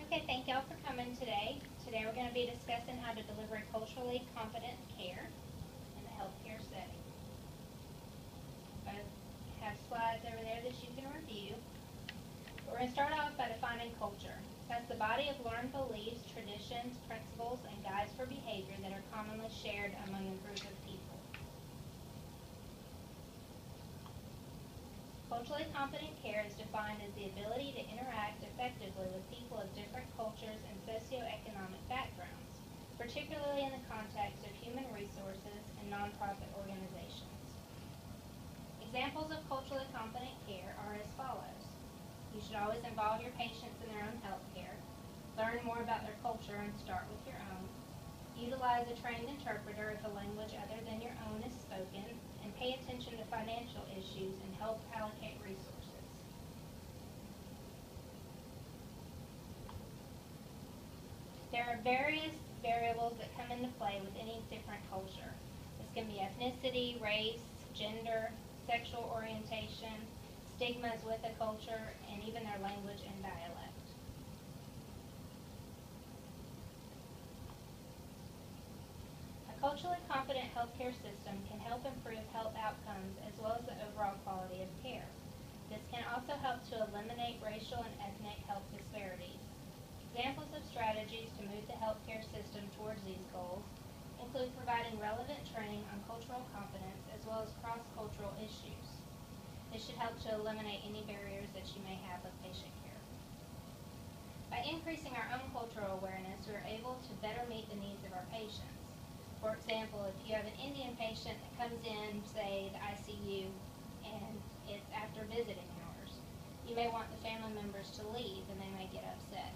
Okay, thank y'all for coming today. Today we're going to be discussing how to deliver culturally competent care in the healthcare setting. I have slides over there that you can review. We're going to start off by defining culture. That's the body of learned beliefs, traditions, principles, and guides for behavior that are commonly shared among a group of people. Culturally competent care is defined as the ability to interact effectively with people of different cultures and socioeconomic backgrounds, particularly in the context of human resources and nonprofit organizations. Examples of culturally competent care are as follows. You should always involve your patients in their own health care. Learn more about their culture and start with your own. Utilize a trained interpreter if a language other than your own is spoken, and pay attention to financial issues and help allocate resources. There are various variables that come into play with any different culture. This can be ethnicity, race, gender, sexual orientation, stigmas with a culture, and even their language and dialect. A culturally competent healthcare system can help improve health outcomes as well as the overall quality of care. This can also help to eliminate racial and ethnic health disparities. Examples of strategies to move the healthcare system towards these goals include providing relevant training on cultural competence as well as cross-cultural issues. This should help to eliminate any barriers that you may have with patient care. By increasing our own cultural awareness, we are able to better meet the needs of our patients. For example, if you have an Indian patient that comes in, say, the ICU, and it's after visiting hours, you may want the family members to leave and they may get upset.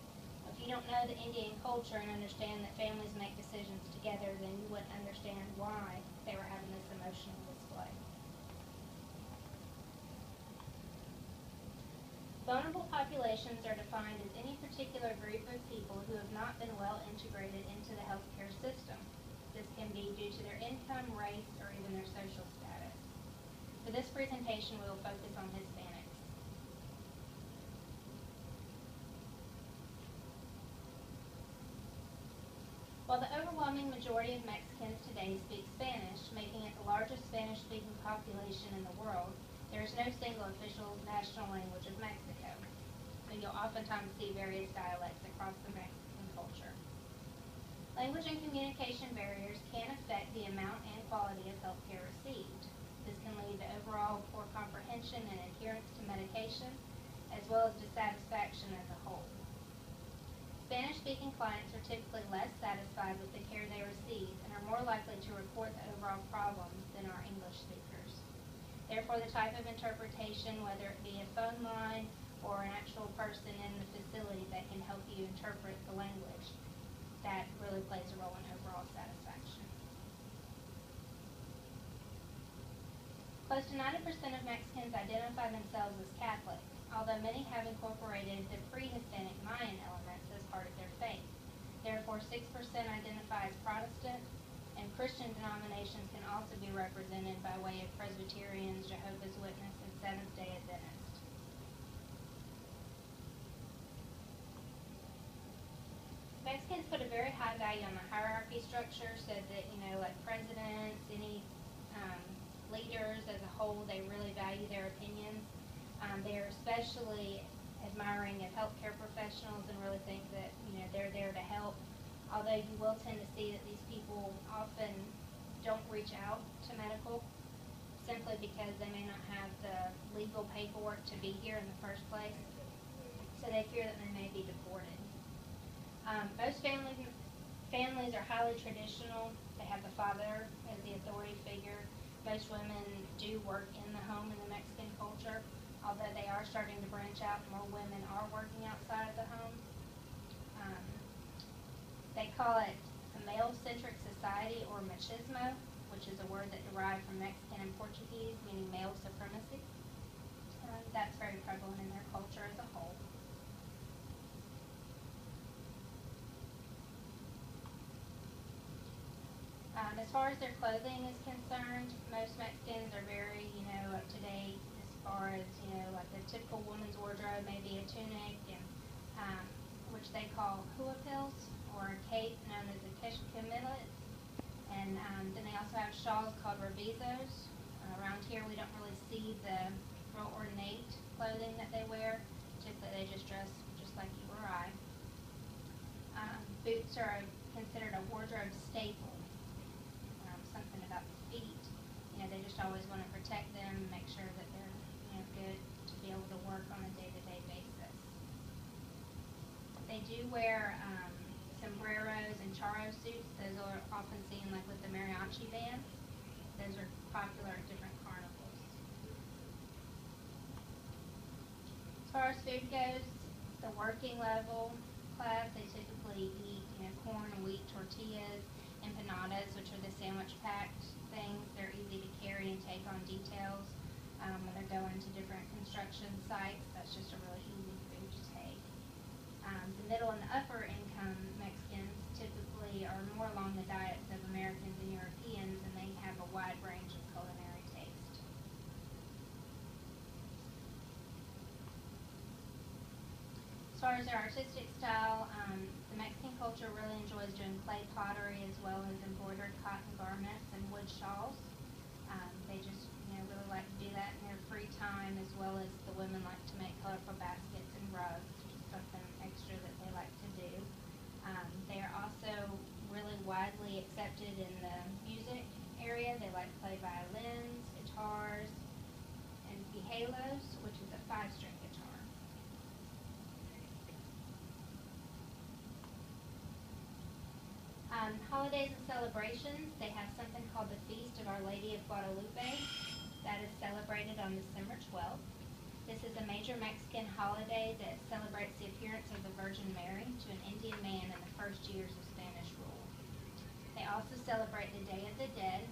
If you don't know the Indian culture and understand that families make decisions together, then you wouldn't understand why they were having this emotional display. Vulnerable populations are defined as any particular group of people who have not been well integrated into the healthcare system. This can be due to their income, race, or even their social status. For this presentation, we will focus on Hispanics. While the overwhelming majority of Mexicans today speak Spanish, making it the largest Spanish-speaking population in the world, there is no single official national language of Mexico. So you'll oftentimes see various dialects across the Mexican culture. Language and communication barriers can affect the amount and quality of health care received. This can lead to overall poor comprehension and adherence to medication, as well as dissatisfaction as a whole. Spanish-speaking clients are typically less satisfied with the care they receive and are more likely to report the overall problems than our English speakers. Therefore, the type of interpretation, whether it be a phone line or an actual person in the facility that can help you interpret the language, that really plays a role in overall satisfaction. Close to 90% of Mexicans identify themselves as Catholic, although many have incorporated the pre-Hispanic Mayan elements as part of their faith. Therefore, 6% identify as Protestant, and Christian denominations can also be represented by way of Presbyterians, Jehovah's Witnesses, and Seventh-day Adventists. Mexicans put a very high value on the hierarchy structure, so that, like presidents, any leaders as a whole, they really value their opinions. They're especially admiring of healthcare professionals and really think that, they're there to help. Although you will tend to see that these people often don't reach out to medical simply because they may not have the legal paperwork to be here in the first place. So they fear that they may be deported. Most families are highly traditional. They have the father as the authority figure. Most women do work in the home in the Mexican culture, although they are starting to branch out. More women are working outside of the home. They call it a male-centric society, or machismo, which is a word that derived from Mexican and Portuguese, meaning male supremacy. That's very prevalent in their culture as a whole. As far as their clothing is concerned, most Mexicans are very, up to date as far as, like the typical woman's wardrobe may be a tunic, and which they call hua pills, or a cape known as a keshkimilet. And then they also have shawls called rebizos. Around here we don't really see the real ornate clothing that they wear. Typically they just dress just like you or I. Boots are considered a wardrobe staple. Something about the feet. They just always want to protect them and make sure that they're good to be able to work on a day-to-day basis. They do wear sombreros and charro suits. Those are often seen like with the mariachi bands. Those are popular at different carnivals. As far as food goes, the working level class, they typically eat corn and wheat tortillas, empanadas, which are the sandwich packed things. They're easy to carry and take on details. When they're going to different construction sites, that's just a really easy food to take. The middle and the upper income Mexicans typically are more along the diets of Americans and Europeans, and they have a wide range of culinary taste. As far as their artistic style, the Mexican culture really enjoys doing clay pottery as well as embroidered cotton garments and wood shawls. They just really like to do that in their free time, as well as the women like to make colorful baskets and rugs, which is something extra that they like to do. They are also really widely accepted in the music area. They like to play violins, guitars, and vihuelos, which is a 5-string guitar. Holidays and celebrations, they have something called the Feast of Our Lady of Guadalupe. That is celebrated on December 12th. This is a major Mexican holiday that celebrates the appearance of the Virgin Mary to an Indian man in the first years of Spanish rule. They also celebrate the Day of the Dead,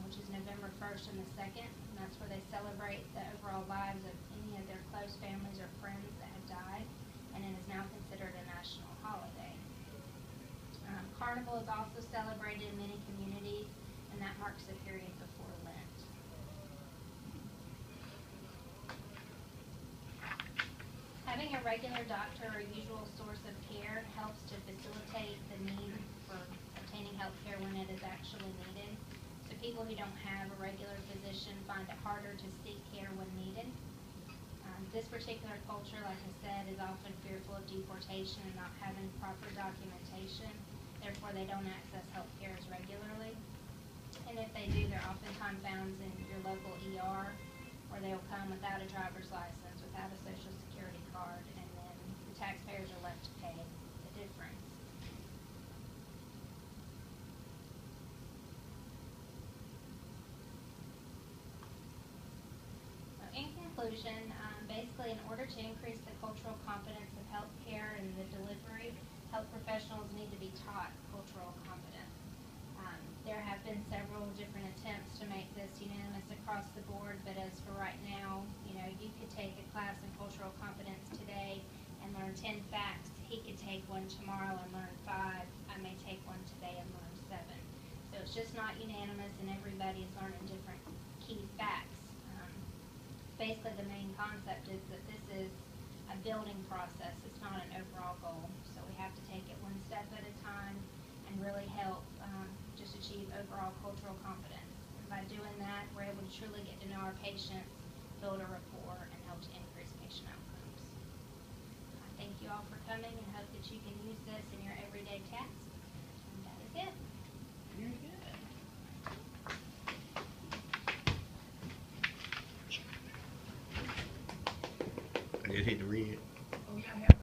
which is November 1st and the 2nd, and that's where they celebrate the overall lives of any of their close families or friends that have died, and it is now considered a national holiday. Carnival is also celebrated in many communities, and that marks the period before Lent. Having a regular doctor or usual source of care helps to facilitate the need for obtaining health care when it is actually needed. So people who don't have a regular physician find it harder to seek care when needed. This particular culture, like I said, is often fearful of deportation and not having proper documentation. Therefore, they don't access health care as regularly. And if they do, they're oftentimes found in your local ER, where they'll come without a driver's license, without a social security card, and then the taxpayers are left to pay the difference. So in conclusion, basically in order to increase the cultural competence of healthcare and the delivery, health professionals need to be taught cultural competence. There have been several different attempts to make this unanimous across the board, but as for right now, you could take a class in cultural competence today and learn 10 facts. He could take one tomorrow and learn 5. I may take one today and learn 7. So it's just not unanimous, and everybody is learning different key facts. Basically, the main concept is that this is a building process. It's not an overall goal. So we have to take it one step at a time and really help just achieve overall cultural competence. And by doing that, we're able to truly get to know our patients, build a rapport, and help to increase patient outcomes. I thank you all for coming and hope that you can use this in your everyday tasks. And that is it. Very good. I just hit the red.